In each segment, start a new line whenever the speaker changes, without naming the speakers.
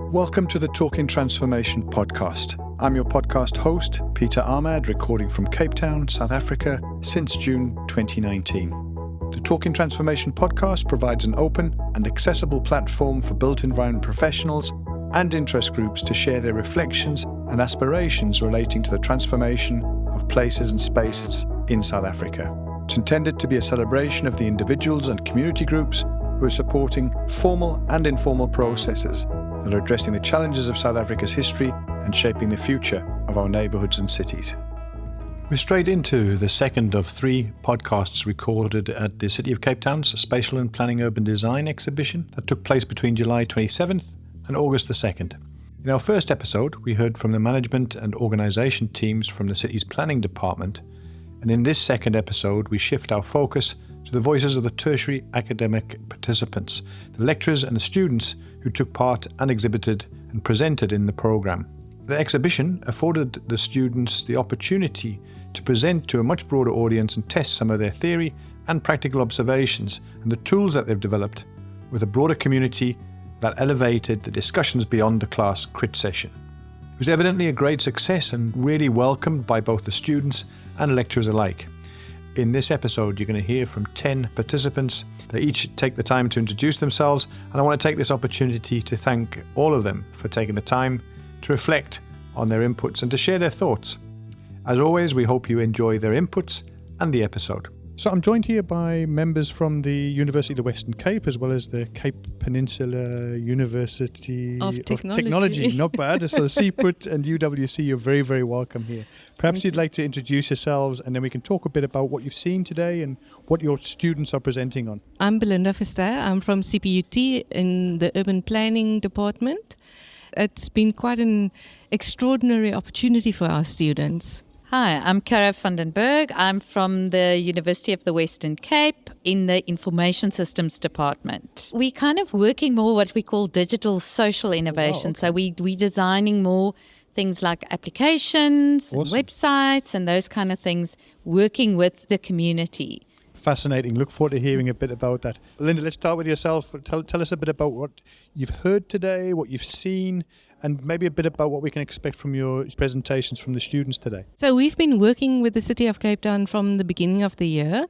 Welcome to the Talking Transformation podcast. I'm your podcast host, Peter Ahmad, recording from Cape Town, South Africa, since June 2019. The Talking Transformation podcast provides an open and accessible platform for built environment professionals and interest groups to share their reflections and aspirations relating to the transformation of places and spaces in South Africa. It's intended to be a celebration of the individuals and community groups who are supporting formal and informal processes that are addressing the challenges of South Africa's history and shaping the future of our neighbourhoods and cities. We're straight into the second of three podcasts recorded at the City of Cape Town's Spatial and Planning Urban Design exhibition that took place between July 27th and August the 2nd. In our first episode, we heard from the management and organisation teams from the city's planning department, and in this second episode we shift our focus to the voices of the tertiary academic participants, the lecturers and the students who took part and exhibited and presented in the programme. The exhibition afforded the students the opportunity to present to a much broader audience and test some of their theory and practical observations and the tools that they've developed with a broader community that elevated the discussions beyond the class crit session. It was evidently a great success and really welcomed by both the students and lecturers alike. In this episode, you're going to hear from 10 participants. They each take the time to introduce themselves, and I want to take this opportunity to thank all of them for taking the time to reflect on their inputs and to share their thoughts. As always, we hope you enjoy their inputs and the episode. So I'm joined here by members from the University of the Western Cape, as well as the Cape Peninsula University
of Technology.
Not bad. So CPUT and UWC, you're very, very welcome here. Perhaps you'd like to introduce yourselves, and then we can talk a bit about what you've seen today and what your students are presenting on.
I'm Belinda Verster. I'm from CPUT in the Urban Planning Department. It's been quite an extraordinary opportunity for our students.
Hi, I'm Cara van den Berg. I'm from the University of the Western Cape in the Information Systems Department. We're kind of working more what we call digital social innovation.
Wow, okay.
So we're designing more things like applications,
Awesome.
and websites and those kind of things, working with the community.
Fascinating. Look forward to hearing a bit about that. Linda, let's start with yourself. Tell us a bit about what you've heard today, what you've seen, and maybe a bit about what we can expect from your presentations from the students today.
So we've been working with the City of Cape Town from the beginning of the year,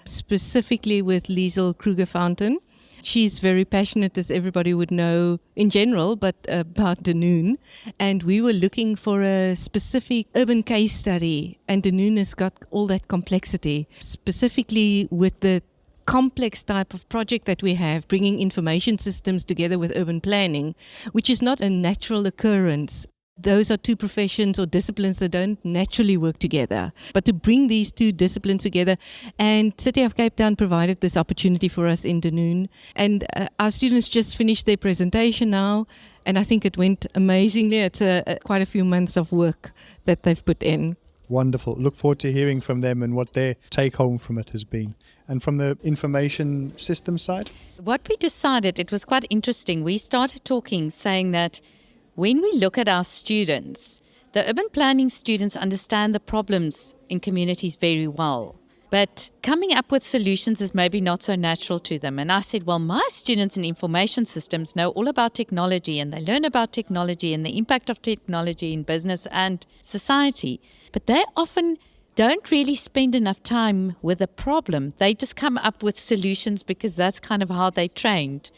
specifically with Liesel Kruger-Fountain. She's very passionate, as everybody would know in general, but about Dunoon. And we were looking for a specific urban case study, and Dunoon has got all that complexity, specifically with the complex type of project that we have, bringing information systems together with urban planning, which is not a natural occurrence. Those are two professions or disciplines that don't naturally work together. But to bring these two disciplines together, and City of Cape Town provided this opportunity for us in Dunoon. And our students just finished their presentation now, and I think it went amazingly. It's quite a few months of work that they've put in.
Wonderful. Look forward to hearing from them and what their take home from it has been. And from the information system side?
What we decided, it was quite interesting. We started talking, saying that when we look at our students, the urban planning students understand the problems in communities very well. But coming up with solutions is maybe not so natural to them. And I said, well, my students in information systems know all about technology, and they learn about technology and the impact of technology in business and society. But they often don't really spend enough time with a problem. They just come up with solutions because that's kind of how they trained.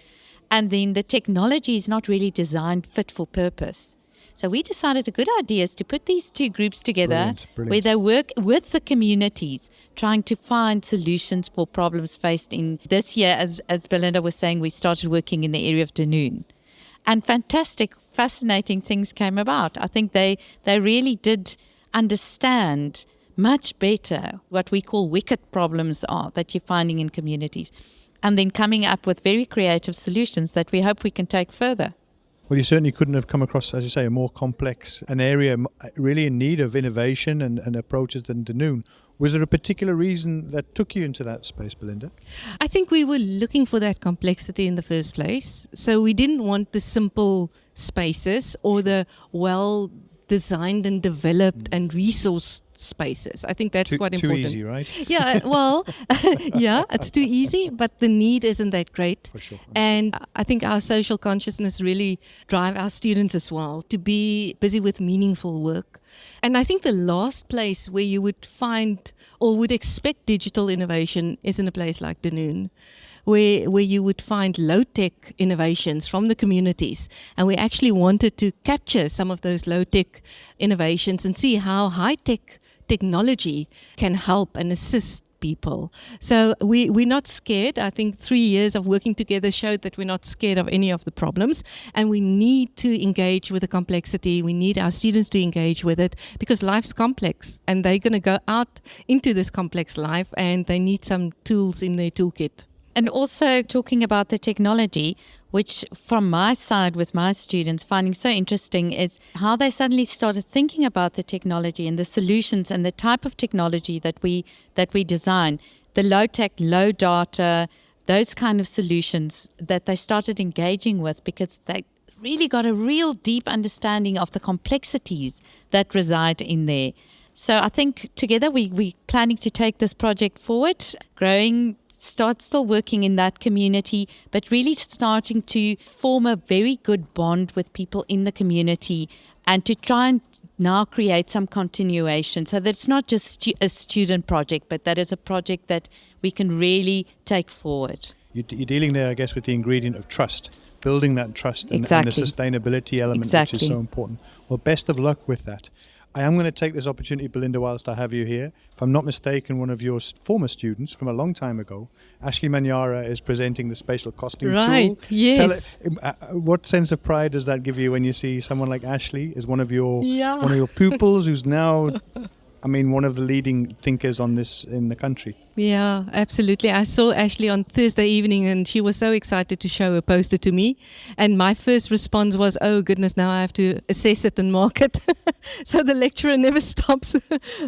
And then the technology is not really designed fit for purpose. So we decided a good idea is to put these two groups together.
Brilliant.
Where they work with the communities, trying to find solutions for problems faced in this year. As Belinda was saying, we started working in the area of Dunoon. And fantastic, fascinating things came about. I think they really did understand much better what we call wicked problems are that you're finding in communities. And then coming up with very creative solutions that we hope we can take further.
Well, you certainly couldn't have come across, as you say, a more complex, an area really in need of innovation and approaches than Dunoon. Was there a particular reason that took you into that space, Belinda?
I think we were looking for that complexity in the first place. So we didn't want the simple spaces or the well-designed and developed and resourced spaces. I think that's quite
too
important.
easy, right?
Yeah, well, yeah, it's too easy, but the need isn't that great.
For sure.
And I think our social consciousness really drive our students as well to be busy with meaningful work. And I think the last place where you would find or would expect digital innovation is in a place like Dunoon, where you would find low-tech innovations from the communities. And we actually wanted to capture some of those low-tech innovations and see how high-tech technology can help and assist people. So we're not scared. I think 3 years of working together showed that we're not scared of any of the problems, and we need to engage with the complexity. We need our students to engage with it because life's complex and they're going to go out into this complex life and they need some tools in their toolkit.
And also talking about the technology, which from my side with my students finding so interesting is how they suddenly started thinking about the technology and the solutions and the type of technology that we design, the low tech, low data, those kind of solutions that they started engaging with because they really got a real deep understanding of the complexities that reside in there. So I think together we're planning to take this project forward, start still working in that community, but really starting to form a very good bond with people in the community and to try and now create some continuation so that it's not just a student project, but that is a project that we can really take forward.
You're dealing there, I guess, with the ingredient of trust, building that trust and the sustainability element, which is so important. Well, best of luck with that. I am going to take this opportunity, Belinda, whilst I have you here. If I'm not mistaken, one of your former students from a long time ago, Ashley Manyara, is presenting the spatial costume tool.
Right, yes.
What sense of pride does that give you when you see someone like Ashley as one of your pupils who's now, I mean, one of the leading thinkers on this in the country?
Yeah, absolutely. I saw Ashley on Thursday evening and she was so excited to show a poster to me. And my first response was, oh goodness, now I have to assess it and mark it. So the lecturer never stops.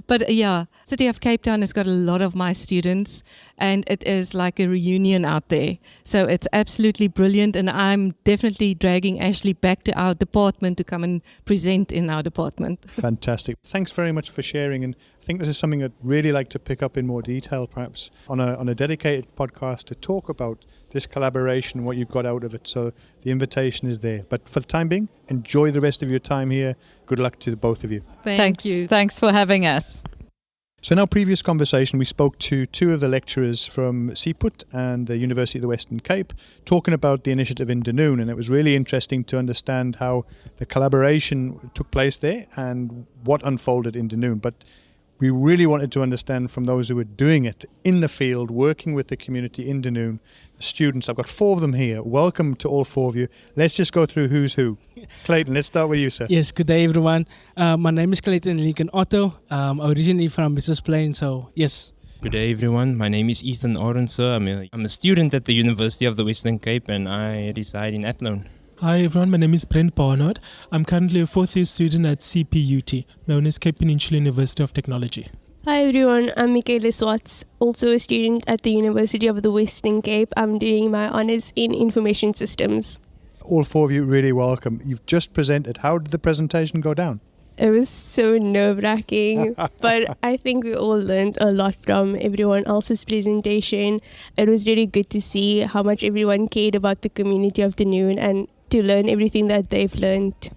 But yeah, City of Cape Town has got a lot of my students and it is like a reunion out there. So it's absolutely brilliant and I'm definitely dragging Ashley back to our department to come and present in our department.
Fantastic. Thanks very much for sharing, and I think this is something I'd really like to pick up in more detail, perhaps on a dedicated podcast to talk about this collaboration and what you've got out of it. So the invitation is there. But for the time being, enjoy the rest of your time here. Good luck to the both of you.
Thank you.
Thanks for having us.
So in our previous conversation, we spoke to two of the lecturers from CPUT and the University of the Western Cape, talking about the initiative in Dunoon, and it was really interesting to understand how the collaboration took place there and what unfolded in Dunoon. But we really wanted to understand from those who were doing it in the field, working with the community in Dunoon, the students. I've got 4 of them here. Welcome to all 4 of you. Let's just go through who's who. Clayton, let's start with you, sir.
Yes, good day, everyone. My name is Clayton Lincoln Otto. Originally from Business Plain, so yes.
Good day, everyone. My name is Ethan Orense. I'm a student at the University of the Western Cape and I reside in Athlone.
Hi everyone, my name is Brent Barnard. I'm currently a 4th year student at CPUT, known as Cape Peninsula University of Technology.
Hi everyone, I'm Michaela Swartz, also a student at the University of the Western Cape. I'm doing my honours in information systems.
All 4 of you really welcome. You've just presented. How did the presentation go down?
It was so nerve-wracking, but I think we all learned a lot from everyone else's presentation. It was really good to see how much everyone cared about the community of Dunoon and to learn everything that they've learned.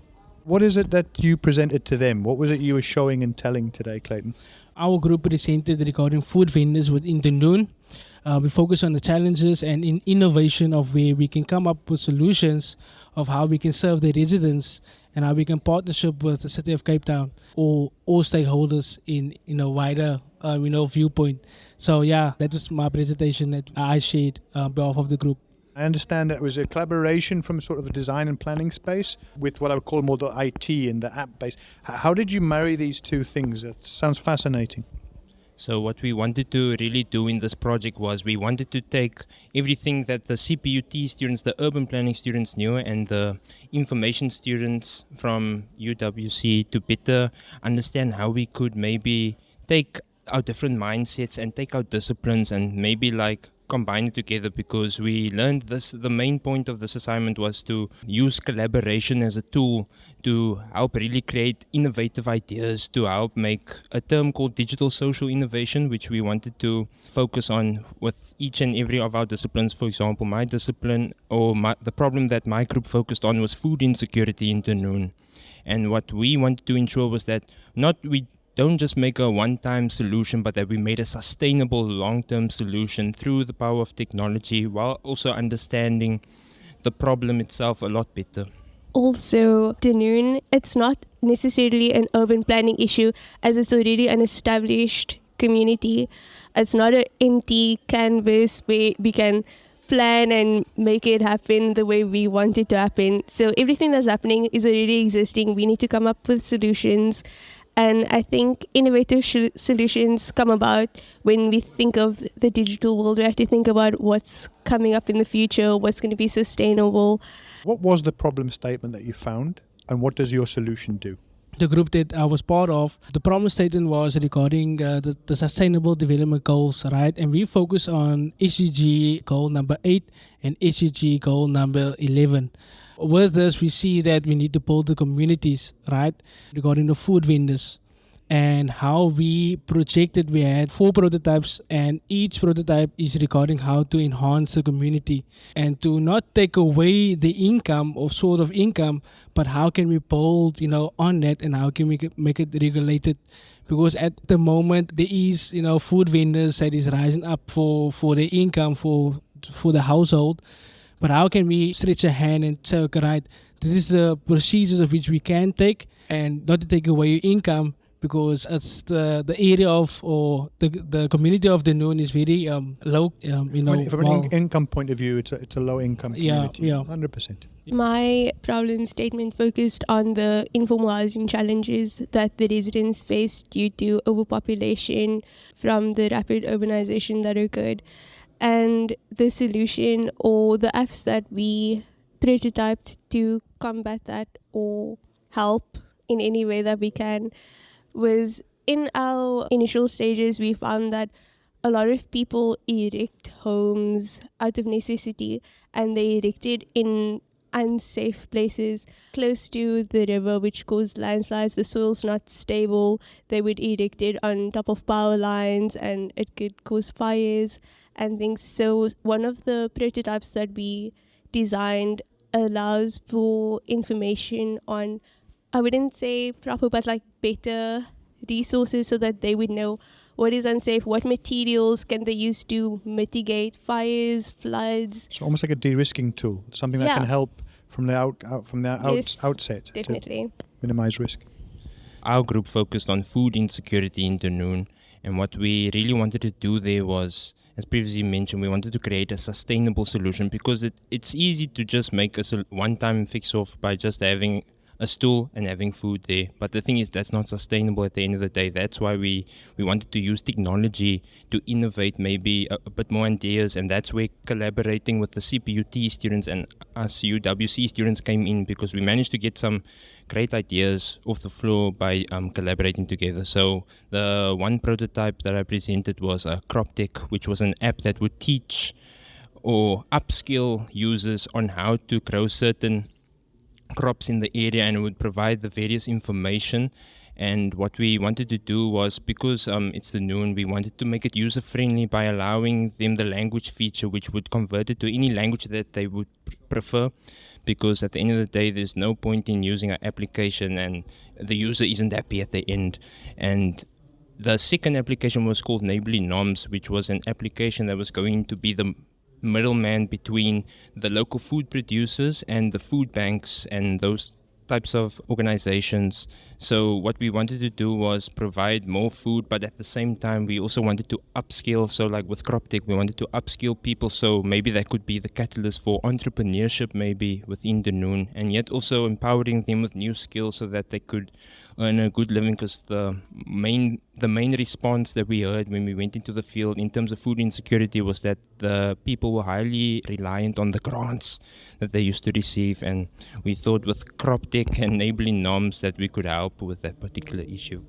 What is it that you presented to them? What was it you were showing and telling today, Clayton?
Our group presented regarding food vendors within Dunoon. We focus on the challenges and in innovation of where we can come up with solutions of how we can serve the residents and how we can partnership with the City of Cape Town or all stakeholders in a wider viewpoint. So yeah, that was my presentation that I shared on behalf of the group.
I understand that it was a collaboration from sort of a design and planning space with what I would call more the IT and the app base. How did you marry these two things? That sounds fascinating.
So what we wanted to really do in this project was we wanted to take everything that the CPUT students, the urban planning students knew and the information students from UWC to better understand how we could maybe take our different mindsets and take our disciplines and maybe like combine it together because we learned this. The main point of this assignment was to use collaboration as a tool to help really create innovative ideas, to help make a term called digital social innovation, which we wanted to focus on with each and every of our disciplines. For example, my discipline the problem that my group focused on was food insecurity in Dunoon. And what we wanted to ensure was that we don't just make a one-time solution, but that we made a sustainable long-term solution through the power of technology while also understanding the problem itself a lot better.
Also, Dunoon, it's not necessarily an urban planning issue as it's already an established community. It's not an empty canvas where we can plan and make it happen the way we want it to happen. So everything that's happening is already existing. We need to come up with solutions. And I think innovative solutions come about when we think of the digital world. We have to think about what's coming up in the future, what's going to be sustainable.
What was the problem statement that you found, and what does your solution do?
The group that I was part of, the problem statement was regarding the Sustainable Development Goals, right? And we focus on SDG goal number 8 and SDG goal number 11. With this, we see that we need to build the communities, right, regarding the food vendors and how we projected. We had 4 prototypes, and each prototype is regarding how to enhance the community and to not take away the income or sort of income, but how can we build, on that, and how can we make it regulated? Because at the moment there is, food vendors that is rising up for the income for the household. But how can we stretch a hand and say, okay, right, this is the procedures of which we can take, and not to take away your income, because it's the area of, or the community of Dunoon is very low,
From an income point of view, it's a low income community.
Yeah.
100%.
My problem statement focused on the informal housing challenges that the residents face due to overpopulation from the rapid urbanization that occurred. And the solution or the apps that we prototyped to combat that or help in any way that we can was, in our initial stages, we found that a lot of people erect homes out of necessity, and they erected in unsafe places close to the river, which caused landslides. The soil's not stable. They would erect it on top of power lines, and it could cause fires and things. So one of the prototypes that we designed allows for information on, I wouldn't say proper, but like better resources, so that they would know what is unsafe, what materials can they use to mitigate fires, floods.
So almost like a de-risking tool, something that can help from the outset
definitely
to minimize risk.
Our group focused on food insecurity in Dunoon, and what we really wanted to do there was, as previously mentioned, we wanted to create a sustainable solution, because it's easy to just make a one-time fix-off by just having a stool and having food there. But the thing is, that's not sustainable at the end of the day. That's why we wanted to use technology to innovate maybe a bit more ideas, and that's where collaborating with the CPUT students and us UWC students came in, because we managed to get some great ideas off the floor by collaborating together. So the one prototype that I presented was a CoCT, which was an app that would teach or upskill users on how to grow certain crops in the area, and it would provide the various information. And what we wanted to do was, because it's Dunoon, we wanted to make it user-friendly by allowing them the language feature, which would convert it to any language that they would prefer, because at the end of the day, there's no point in using an application and the user isn't happy at the end. And the second application was called Neighborly Noms, which was an application that was going to be the middleman between the local food producers and the food banks and those types of organizations. So what we wanted to do was provide more food, but at the same time we also wanted to upskill. So like with CoCT, we wanted to upskill people, so maybe that could be the catalyst for entrepreneurship maybe within Dunoon, and yet also empowering them with new skills so that they could earn a good living. Because the main response that we heard when we went into the field in terms of food insecurity was that the people were highly reliant on the grants that they used to receive, and we thought with CoCT and enabling norms that we could help with that particular issue.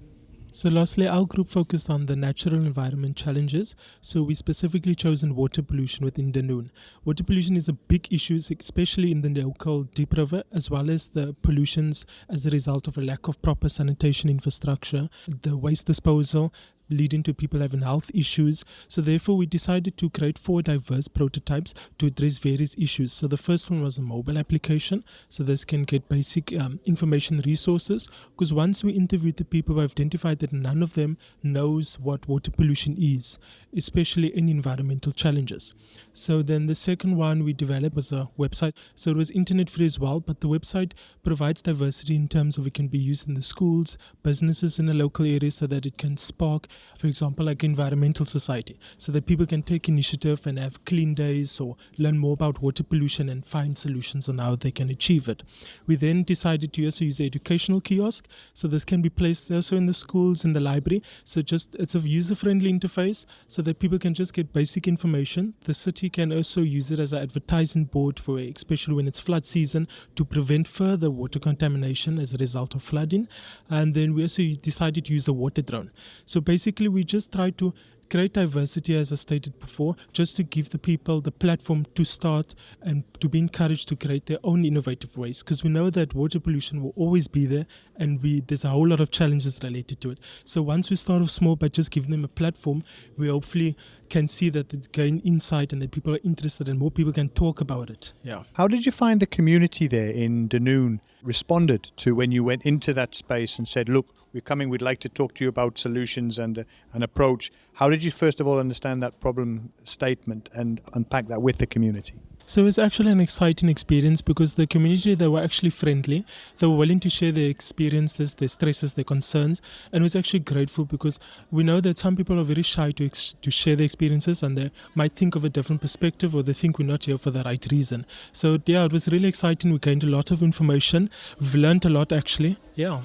So lastly, our group focused on the natural environment challenges. So we specifically chosen water pollution within Dunoon. Water pollution is a big issue, especially in the local Deep River, as well as the pollutions as a result of a lack of proper sanitation infrastructure, the waste disposal, leading to people having health issues. So therefore we decided to create 4 diverse prototypes to address various issues. So the first one was a mobile application. So this can get basic information resources, because once we interviewed the people, we identified that none of them knows what water pollution is, especially in environmental challenges. So then the second one we developed was a website. So it was internet free as well, but the website provides diversity in terms of it can be used in the schools, businesses in the local area, so that it can spark, for example, like environmental society, so that people can take initiative and have clean days or learn more about water pollution and find solutions on how they can achieve it. We then decided to also use the educational kiosk, so this can be placed also in the schools, in the library. So just it's a user-friendly interface so that people can just get basic information. The city can also use it as an advertising board for, especially when it's flood season, to prevent further water contamination as a result of flooding. And then we also decided to use a water drone. So basically we just try to create diversity, as I stated before, just to give the people the platform to start and to be encouraged to create their own innovative ways, because we know that water pollution will always be there, and there's a whole lot of challenges related to it. So once we start off small by just giving them a platform, we hopefully can see that it's gain insight and that people are interested and more people can talk about it. Yeah.
How did you find the community there in Dunoon responded to when you went into that space and said, look, we're coming, we'd like to talk to you about solutions and an approach? How did you first of all understand that problem statement and unpack that with the community?
So it was actually an exciting experience, because the community, they were actually friendly. They were willing to share their experiences, their stresses, their concerns, and it was actually grateful, because we know that some people are very shy to share their experiences, and they might think of a different perspective, or they think we're not here for the right reason. So yeah, it was really exciting. We gained a lot of information. We've learned a lot actually. Yeah.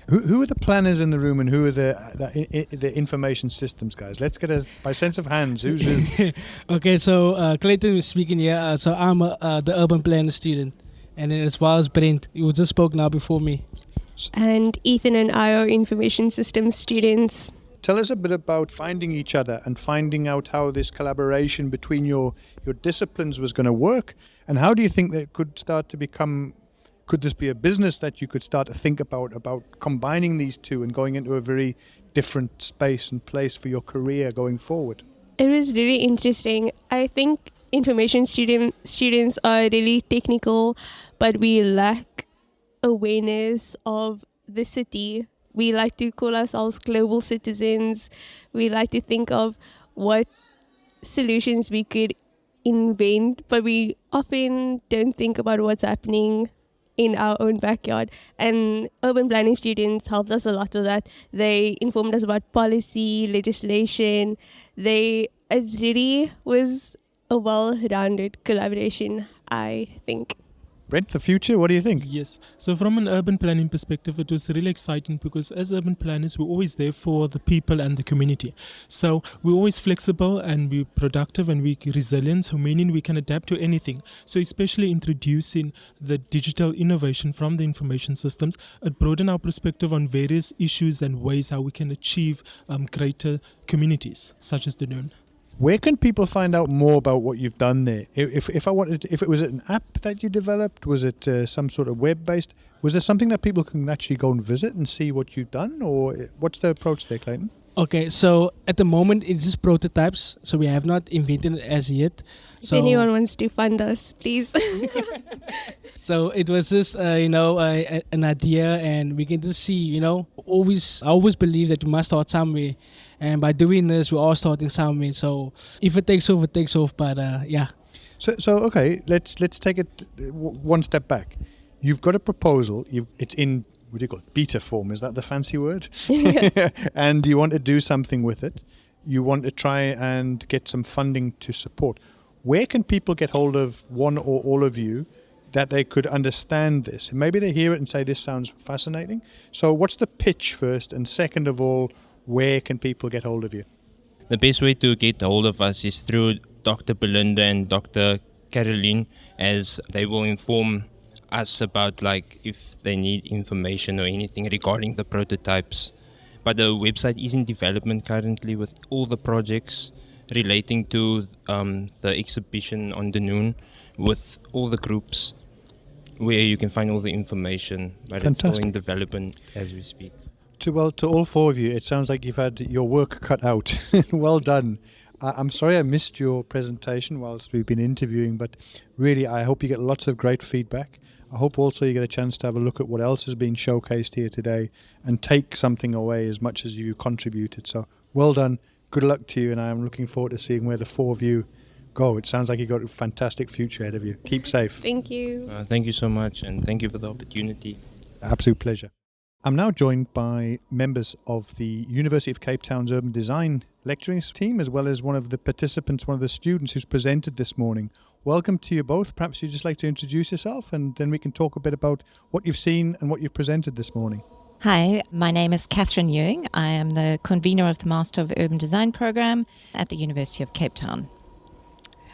Who are the planners in the room, and who are the information systems guys? Let's get by sense of hands. Who's who?
Okay, so Clayton is speaking here. So I'm the urban planner student, and then as well as Brent, who just spoke now before me.
And Ethan and I are information systems students.
Tell us a bit about finding each other and finding out how this collaboration between your disciplines was going to work, and how do you think that it could start to become? Could this be a business that you could start to think about combining these two and going into a very different space and place for your career going forward?
It was really interesting. I think information students are really technical, but we lack awareness of the city. We like to call ourselves global citizens. We like to think of what solutions we could invent, but we often don't think about what's happening in our own backyard. And urban planning students helped us a lot with that. They informed us about policy, legislation. It really was a well-rounded collaboration, I think.
Brent, the future, what do you think?
Yes. So from an urban planning perspective, it was really exciting, because as urban planners, we're always there for the people and the community. So we're always flexible and we're productive and we're resilient, so meaning we can adapt to anything. So especially introducing the digital innovation from the information systems, it broadened our perspective on various issues and ways how we can achieve greater communities, such as Dunoon.
Where can people find out more about what you've done there? If it was an app that you developed, was it some sort of web-based? Was there something that people can actually go and visit and see what you've done, or what's the approach there, Clayton?
Okay, so at the moment it's just prototypes, so we have not invented it as yet.
If anyone wants to fund us, please.
So it was just an idea, and we can just see, I always believe that we must start somewhere, and by doing this we all start in somewhere. So if it takes off, it takes off. But yeah.
So okay, let's take it one step back. You've got a proposal. It's in, what do you call it, beta form, is that the fancy word? And you want to do something with it. You want to try and get some funding to support. Where can people get hold of one or all of you that they could understand this? Maybe they hear it and say, this sounds fascinating. So what's the pitch first? And second of all, where can people get hold of you?
The best way to get hold of us is through Dr. Belinda and Dr. Caroline, as they will inform us about if they need information or anything regarding the prototypes. But the website is in development currently with all the projects relating to the exhibition on the noon, with all the groups where you can find all the information. But
Fantastic.
It's still in development as we speak.
To all four of you, it sounds like you've had your work cut out. Well done. I'm sorry I missed your presentation whilst we've been interviewing, but really I hope you get lots of great feedback. I hope also you get a chance to have a look at what else has been showcased here today and take something away as much as you contributed. So well done. Good luck to you, and I'm looking forward to seeing where the four of you go. It sounds like you've got a fantastic future ahead of you. Keep safe.
Thank you.
Thank you so much, and thank you for the opportunity.
Absolute pleasure. I'm now joined by members of the University of Cape Town's Urban Design lecturing team, as well as one of the participants, one of the students who's presented this morning. Welcome to you both. Perhaps you'd just like to introduce yourself, and then we can talk a bit about what you've seen and what you've presented this morning.
Hi, my name is Catherine Ewing. I am the convener of the Master of Urban Design program at the University of Cape Town.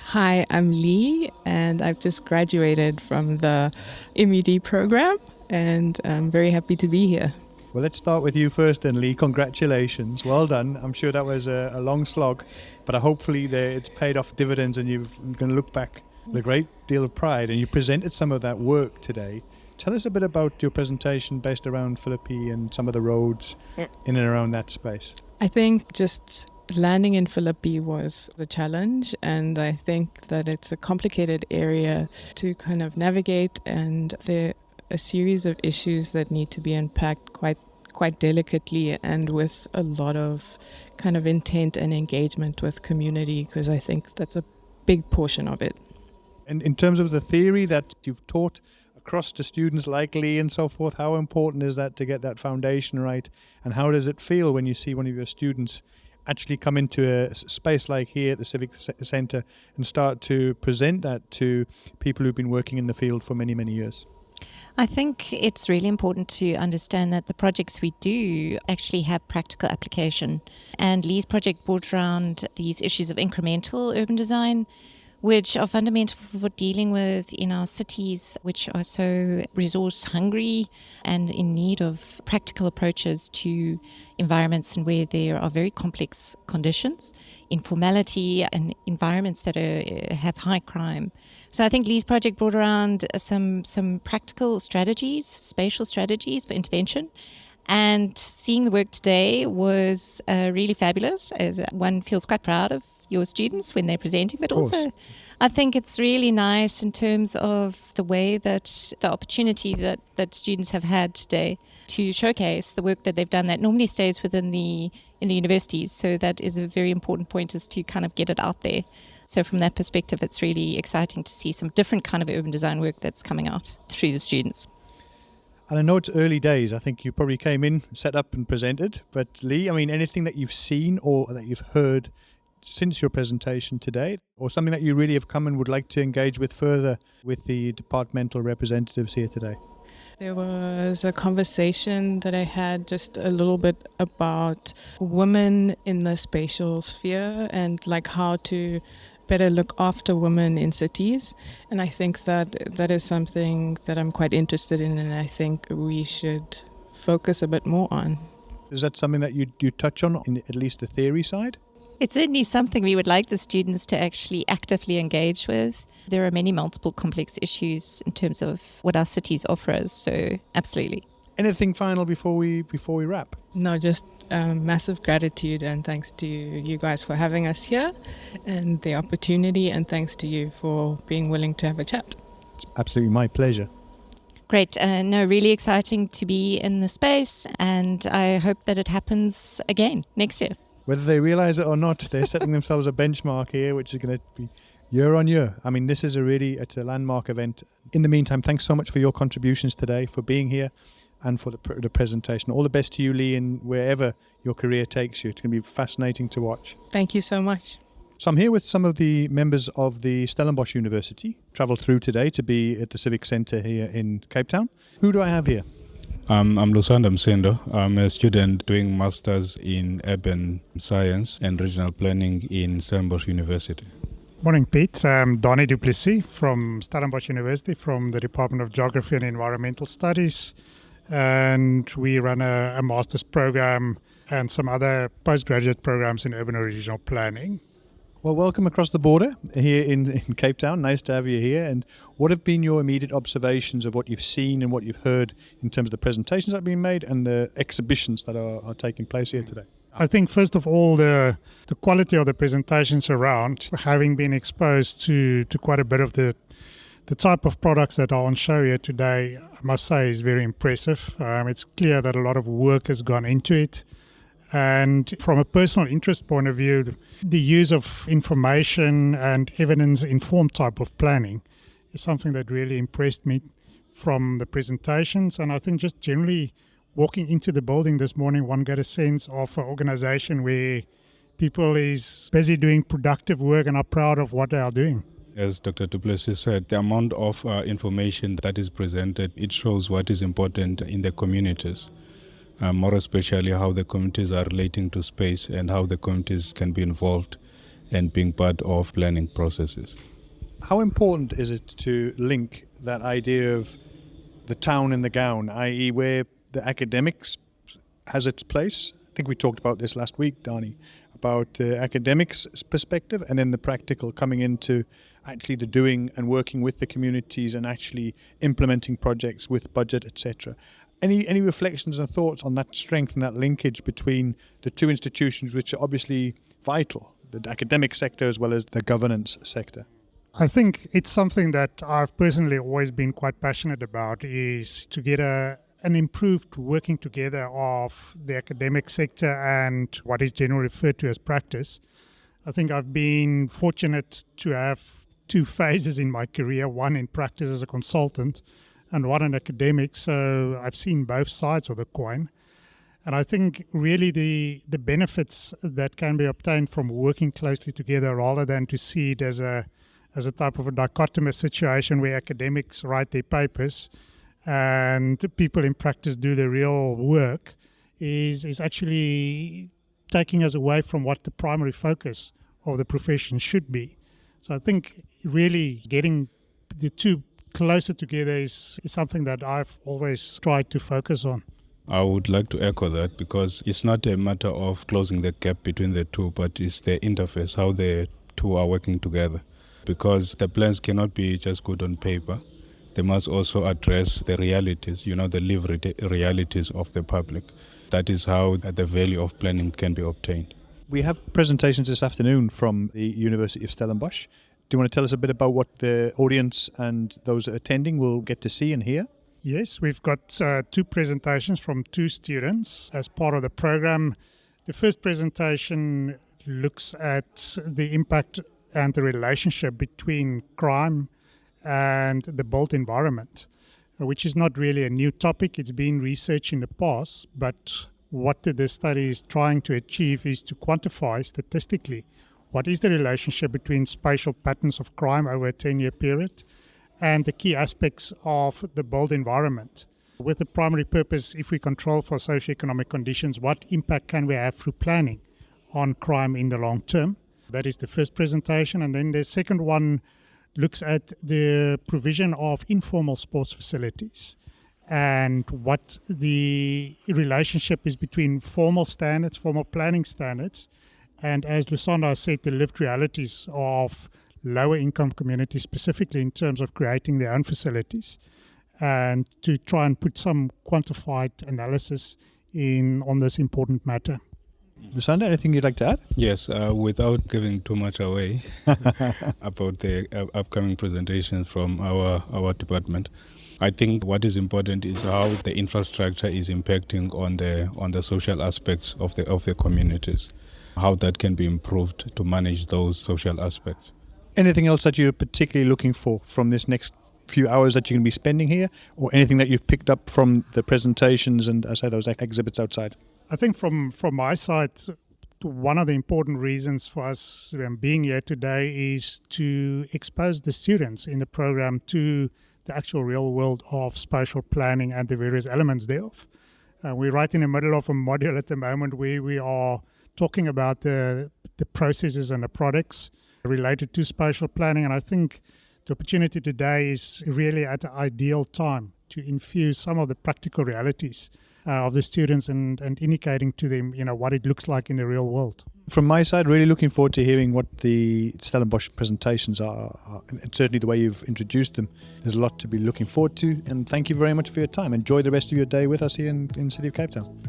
Hi, I'm Lee, and I've just graduated from the MED program, and I'm very happy to be here.
Well, let's start with you first then, Lee. Congratulations. Well done. I'm sure that was a long slog, but hopefully it's paid off dividends and you're going to look back with a great deal of pride. And you presented some of that work today. Tell us a bit about your presentation based around Philippi and some of the roads in and around that space.
I think just landing in Philippi was a challenge, and I think that it's a complicated area to kind of navigate, and there are a series of issues that need to be unpacked quite delicately and with a lot of kind of intent and engagement with community, because I think that's a big portion of it.
And in terms of the theory that you've taught across to students like Lee and so forth, how important is that to get that foundation right? And how does it feel when you see one of your students actually come into a space like here at the Civic Centre and start to present that to people who've been working in the field for many, many years?
I think it's really important to understand that the projects we do actually have practical application. And Lee's project brought around these issues of incremental urban design, which are fundamental for dealing with in our cities, which are so resource hungry and in need of practical approaches to environments and where there are very complex conditions, informality, and environments that have high crime. So I think Lee's project brought around some practical strategies, spatial strategies for intervention. And seeing the work today was really fabulous. One feels quite proud of your students when they're presenting, but also I think it's really nice in terms of the way that the opportunity that students have had today to showcase the work that they've done that normally stays within in the universities. So that is a very important point, is to kind of get it out there. So from that perspective, it's really exciting to see some different kind of urban design work that's coming out through the students.
And I know it's early days. I think you probably came in, set up and presented. But Lee, I mean, anything that you've seen or that you've heard since your presentation today, or something that you really have come and would like to engage with further with the departmental representatives here today?
There was a conversation that I had just a little bit about women in the spatial sphere and like how to better look after women in cities. And I think that is something that I'm quite interested in, and I think we should focus a bit more on.
Is that something that you touch on in at least the theory side?
It's certainly something we would like the students to actually actively engage with. There are many multiple complex issues in terms of what our cities offer us, so absolutely.
Anything final before we wrap?
No, just massive gratitude and thanks to you guys for having us here and the opportunity, and thanks to you for being willing to have a chat.
It's absolutely my pleasure.
Great. Really exciting to be in the space, and I hope that it happens again next year.
Whether they realise it or not, they're setting themselves a benchmark here, which is going to be year on year. I mean, this is it's a landmark event. In the meantime, thanks so much for your contributions today, for being here and for the presentation. All the best to you, Lee, and wherever your career takes you. It's going to be fascinating to watch.
Thank you so much.
So I'm here with some of the members of the Stellenbosch University, travelled through today to be at the Civic Centre here in Cape Town. Who do I have here?
I'm Lusanda Msendo. I'm a student doing Masters in Urban Science and Regional Planning in Stellenbosch University.
Morning, Pete. I'm Donnie Duplessis from Stellenbosch University, from the Department of Geography and Environmental Studies. And we run a master's program and some other postgraduate programs in urban and regional planning.
Well, welcome across the border here in Cape Town. Nice to have you here. And what have been your immediate observations of what you've seen and what you've heard in terms of the presentations that have been made and the exhibitions that are taking place here today?
I think, first of all, the quality of the presentations around, having been exposed to quite a bit of the type of products that are on show here today, I must say is very impressive. It's clear that a lot of work has gone into it. And from a personal interest point of view, the use of information and evidence-informed type of planning is something that really impressed me from the presentations. And I think just generally walking into the building this morning, one got a sense of an organization where people is busy doing productive work and are proud of what they are doing.
As Dr. du Plessis said, the amount of information that is presented, it shows what is important in the communities. More especially how the communities are relating to space and how the communities can be involved and being part of planning processes.
How important is it to link that idea of the town in the gown, i.e. where the academics has its place? I think we talked about this last week, Dani, about the academics' perspective and then the practical coming into actually the doing and working with the communities and actually implementing projects with budget, etc. Any reflections and thoughts on that strength and that linkage between the two institutions, which are obviously vital, the academic sector as well as the governance sector?
I think it's something that I've personally always been quite passionate about, is to get an improved working together of the academic sector and what is generally referred to as practice. I think I've been fortunate to have two phases in my career, one in practice as a consultant and one in academics, so I've seen both sides of the coin. And I think really the benefits that can be obtained from working closely together rather than to see it as a type of a dichotomous situation where academics write their papers and people in practice do the real work is actually taking us away from what the primary focus of the profession should be. So I think really getting the two closer together is something that I've always tried to focus on.
I would like to echo that, because it's not a matter of closing the gap between the two, but it's the interface, how the two are working together. Because the plans cannot be just good on paper. They must also address the realities, the lived realities of the public. That is how the value of planning can be obtained.
We have presentations this afternoon from the University of Stellenbosch. Do you want to tell us a bit about what the audience and those attending will get to see and hear?
Yes, we've got two presentations from two students as part of the program. The first presentation looks at the impact and the relationship between crime and the built environment, which is not really a new topic. It's been researched in the past, but what this study is trying to achieve is to quantify statistically what is the relationship between spatial patterns of crime over a 10-year period and the key aspects of the built environment. With the primary purpose, if we control for socioeconomic conditions, what impact can we have through planning on crime in the long term? That is the first presentation. And then the second one looks at the provision of informal sports facilities and what the relationship is between formal standards, formal planning standards, and as Lusanda said, the lived realities of lower income communities, specifically in terms of creating their own facilities, and to try and put some quantified analysis on this important matter.
Lusanda, anything you'd like to add?
Yes, without giving too much away about the upcoming presentations from our department. I think what is important is how the infrastructure is impacting on the social aspects of the communities, how that can be improved to manage those social aspects.
Anything else that you're particularly looking for from this next few hours that you're going to be spending here, or anything that you've picked up from the presentations and, as I say, those exhibits outside?
I think from my side, one of the important reasons for us being here today is to expose the students in the program to the actual real world of spatial planning and the various elements thereof. We're right in the middle of a module at the moment where we are talking about the processes and the products related to spatial planning, and I think The opportunity today is really at an ideal time to infuse some of the practical realities of the students and indicating to them, what it looks like in the real world.
From my side, really looking forward to hearing what the Stellenbosch presentations are, and certainly the way you've introduced them. There's a lot to be looking forward to, and thank you very much for your time. Enjoy the rest of your day with us here in the city of Cape Town.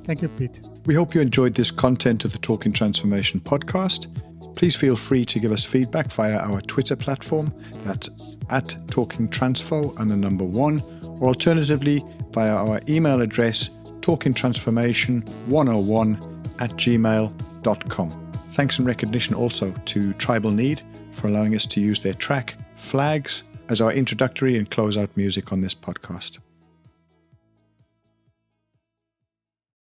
Thank you, Pete.
We hope you enjoyed this content of the Talking Transformation podcast. Please feel free to give us feedback via our Twitter platform, that's @TalkingTransfo and the number 1, or alternatively via our email address talkingtransformation101@gmail.com. Thanks and recognition also to Tribal Need for allowing us to use their track Flags as our introductory and closeout music on this podcast.